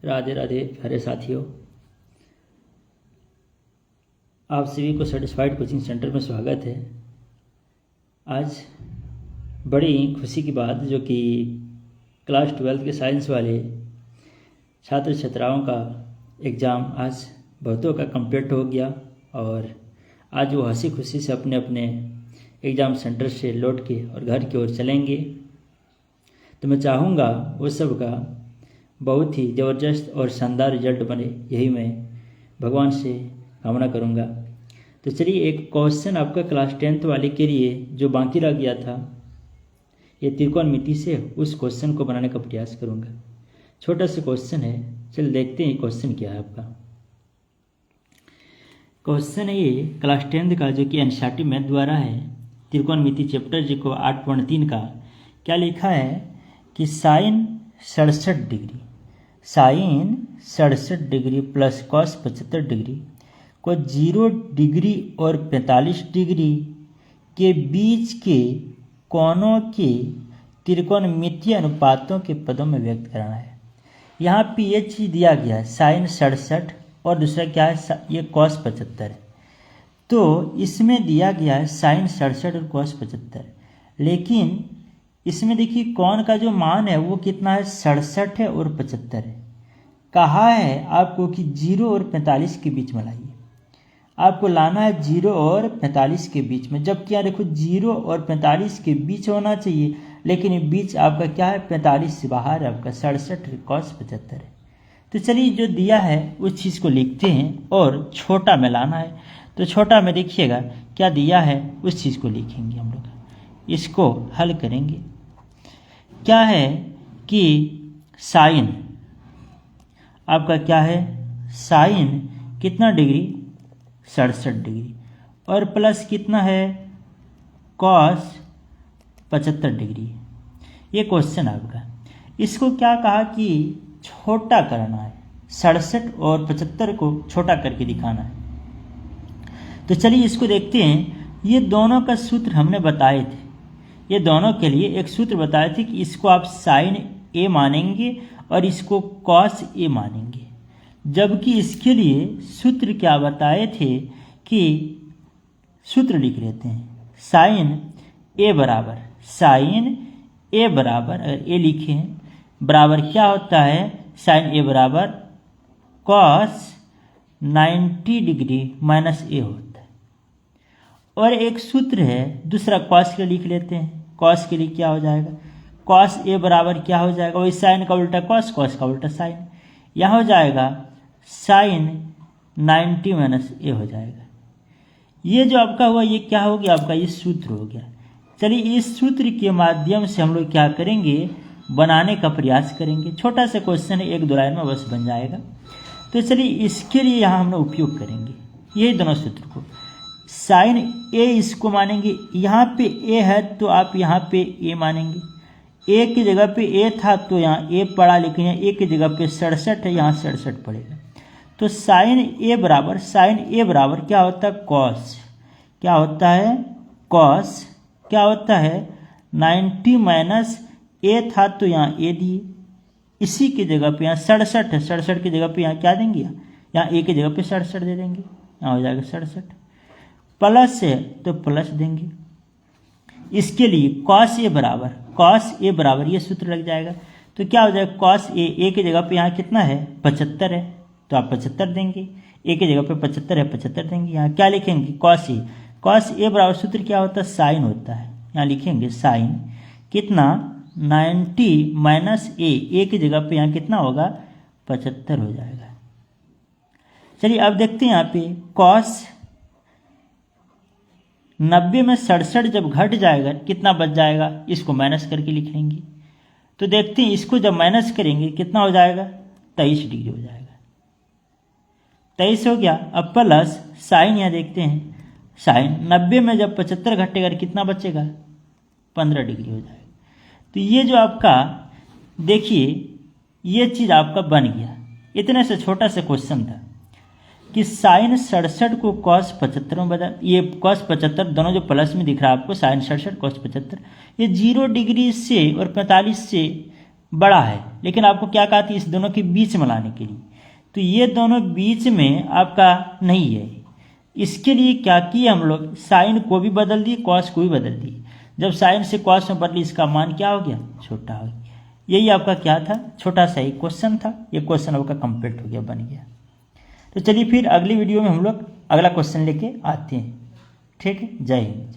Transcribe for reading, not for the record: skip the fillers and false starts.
राधे राधे प्यारे साथियों, आप सभी को सेटिस्फाइड कोचिंग सेंटर में स्वागत है। आज बड़ी खुशी की बात जो कि क्लास 12 के साइंस वाले छात्र छात्राओं का एग्ज़ाम आज बहुतों का कंप्लीट हो गया और आज वो हंसी खुशी से अपने अपने एग्ज़ाम सेंटर से लौट के और घर की ओर चलेंगे। तो मैं चाहूँगा वो सब का बहुत ही ज़बरदस्त और शानदार रिजल्ट बने, यही मैं भगवान से कामना करूँगा। तो चलिए एक क्वेश्चन आपका क्लास 10th वाले के लिए जो बाकी रह गया था, ये त्रिकोणमिति से उस क्वेश्चन को बनाने का प्रयास करूँगा। छोटा सा क्वेश्चन है, चल देखते हैं क्वेश्चन क्या है आपका। क्वेश्चन है ये क्लास 10th का जो कि एनसीईआरटी मैथ द्वारा है, त्रिकोणमिति चैप्टर जी को 8.3 का। क्या लिखा है कि sine 67 degree plus cos 75 degree को 0 डिग्री और 45 डिग्री के बीच के कोणों के त्रिकोणमितीय अनुपातों के पदों में व्यक्त करना है। यहाँ पे ये चीज़ दिया गया है साइन 67 और दूसरा क्या है, ये कॉस 75 है। तो इसमें दिया गया है साइन 67 और कॉस 75, लेकिन इसमें देखिए कौन का जो मान है वो कितना है, 67 है और 75 है। कहा है आपको कि 0 और 45 के बीच में लाइए, आपको लाना है 0 और 45 के बीच में, जबकि यहाँ देखो 0 और 45 के बीच होना चाहिए, लेकिन ये बीच आपका क्या है, 45 से बाहर है, आपका 67 कॉस 75 है। तो चलिए जो दिया है उस चीज़ को लिखते हैं और छोटा में लाना है। तो छोटा में देखिएगा क्या दिया है उस चीज़ को लिखेंगे हम लोग, इसको हल करेंगे। क्या है कि साइन आपका क्या है, साइन कितना डिग्री, 67 डिग्री और प्लस कितना है, कॉस 75 डिग्री। ये क्वेश्चन आपका, इसको क्या कहा कि छोटा करना है, 67 और 75 को छोटा करके दिखाना है। तो चलिए इसको देखते हैं। ये दोनों का सूत्र हमने बताए थे, ये दोनों के लिए एक सूत्र बताए थे कि इसको आप साइन ए मानेंगे और इसको कॉस ए मानेंगे, जबकि इसके लिए सूत्र क्या बताए थे कि सूत्र लिख लेते हैं। साइन ए बराबर अगर ए लिखे हैं बराबर क्या होता है, साइन ए बराबर कॉस 90 डिग्री माइनस ए होता है। और एक सूत्र है दूसरा कॉस के लिए लिख लेते हैं। कॉस के लिए क्या हो जाएगा, कॉस ए बराबर क्या हो जाएगा, वही साइन का उल्टा कॉस, कॉस का उल्टा साइन। यहाँ हो जाएगा साइन 90 माइनस ए हो जाएगा। ये जो आपका हुआ ये क्या हो गया, आपका ये सूत्र हो गया। चलिए इस सूत्र के माध्यम से हम लोग क्या करेंगे, बनाने का प्रयास करेंगे। छोटा सा क्वेश्चन है, 1-2 लाइन में बस बन जाएगा। तो चलिए इसके लिए यहाँ हम लोग उपयोग करेंगे ये दोनों सूत्र को। साइन ए इसको मानेंगे, यहाँ पे ए है तो आप यहाँ पे ए मानेंगे। ए की जगह पे ए था तो यहाँ ए पड़ा, लेकिन यहाँ ए की जगह पे 67 है, यहाँ 67 पड़ेगा। तो साइन ए बराबर क्या होता है, कॉस। क्या होता है, कॉस। क्या होता है, 90 माइनस ए था तो यहाँ ए दिए, इसी की जगह पे यहाँ 67 है, 67 की जगह पे यहाँ क्या देंगे, यहाँ ए की जगह पे 67 दे देंगे, यहाँ हो जाएगा 67। प्लस है तो प्लस देंगे। इसके लिए कॉस ए बराबर ये सूत्र लग जाएगा। तो क्या हो जाएगा, कॉस ए की जगह पे यहाँ कितना है, 75 है, तो आप 75 देंगे। ए की जगह पे 75 है, 75 देंगे। यहाँ क्या लिखेंगे, कॉस ए बराबर सूत्र क्या होता है, साइन होता है। यहाँ लिखेंगे साइन कितना, 90 माइनस ए की जगह पे यहाँ कितना होगा, 75 हो जाएगा। चलिए अब देखते हैं यहाँ पे कॉस 90 में 67 जब घट जाएगा कितना बच जाएगा, इसको माइनस करके लिखेंगे। तो देखते हैं इसको जब माइनस करेंगे कितना हो जाएगा, 23 डिग्री हो जाएगा। 23 हो गया। अब प्लस साइन, यहाँ देखते हैं साइन 90 में जब 75 घटेगा कितना बचेगा, 15 डिग्री हो जाएगा। तो ये जो आपका देखिए ये चीज़ आपका बन गया। इतने से छोटा सा क्वेश्चन था कि साइन 67 को कॉस 75 में बदल, ये कॉस 75 दोनों जो प्लस में दिख रहा है आपको, साइन 67 कॉस 75, ये 0 डिग्री से और 45 से बड़ा है, लेकिन आपको क्या कहा था इस दोनों के बीच में लाने के लिए, तो ये दोनों बीच में आपका नहीं है। इसके लिए क्या किए हम लोग, साइन को भी बदल दिए, कॉस को भी बदल दिए। जब साइन से कॉस में बदली, इसका मान क्या हो गया, छोटा हो गया। यही आपका क्या था, छोटा सा ही क्वेश्चन था। ये क्वेश्चन आपका कंप्लीट हो गया, बन गया। तो चलिए फिर अगली वीडियो में हम लोग अगला क्वेश्चन लेके आते हैं। ठीक है, जय हिंद।